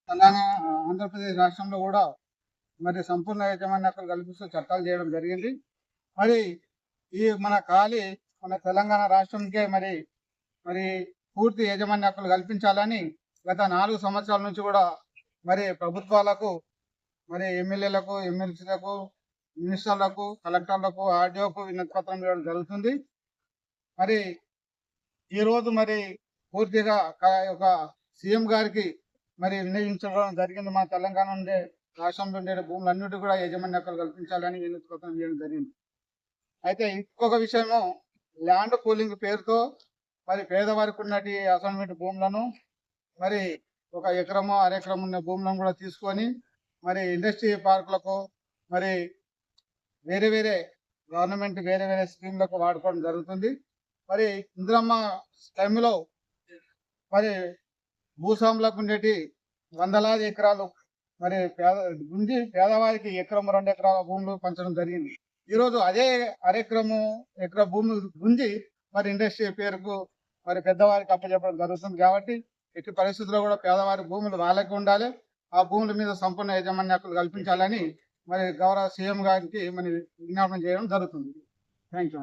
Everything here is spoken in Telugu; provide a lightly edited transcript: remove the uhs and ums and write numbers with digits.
తెలంగాణ ఆంధ్రప్రదేశ్ రాష్ట్రంలో కూడా మరి సంపూర్ణ యాజమాన్య హక్కులు కల్పిస్తూ చట్టాలు చేయడం జరిగింది. మరి మన తెలంగాణ రాష్ట్రంకే మరి మరి పూర్తి యాజమాన్య హక్కులు కల్పించాలని గత 4 సంవత్సరాల నుంచి కూడా మరి ప్రభుత్వాలకు, మరి ఎమ్మెల్యేలకు, ఎమ్మెల్సీలకు, మినిస్టర్లకు, కలెక్టర్లకు, ఆర్డీఓకు వినతి పత్రం ఇవ్వడం జరుగుతుంది. మరి ఈరోజు మరి పూర్తిగా ఒక సీఎం గారికి మరి నిర్ణయించడం జరిగింది. మా తెలంగాణ ఉండే రాష్ట్రంలో ఉండే భూములన్నిటి కూడా యాజమాన్య హక్కులు కల్పించాలని వినతి పత్రం ఇవ్వడం జరిగింది. అయితే ఇంకొక విషయము, ల్యాండ్ పూలింగ్ పేరుతో మరి పేదవారికి ఉన్నటి అసైన్మెంట్ భూములను మరి 1 ఎకరము, అరెకరం ఉన్న భూములను కూడా తీసుకొని మరి ఇండస్ట్రీ పార్కులకు, మరి వేరే వేరే గవర్నమెంట్ వేరే వేరే స్కీమ్లకు వాడుకోవడం జరుగుతుంది. మరి ఇందిరమ్మ టైంలో మరి భూస్వాములకు ఉండేటి వందలాది ఎకరాలు మరి పేదవారికి ఎకరం 2 ఎకరాల భూములు పంచడం జరిగింది. ఈరోజు అదే ఎకర భూమి గుంజి మరి ఇండస్ట్రీ పేరుకు మరి పెద్దవారికి అప్పచెప్పడం జరుగుతుంది. కాబట్టి ఎట్టి పరిస్థితుల్లో కూడా పేదవారి భూములు వాళ్ళకి ఉండాలి. ఆ భూముల మీద సంపూర్ణ యాజమాన్య హక్కులు కల్పించాలని మరి గౌరవ సీఎం గారికి మరి విజ్ఞాపన చేయడం జరుగుతుంది. Thank you.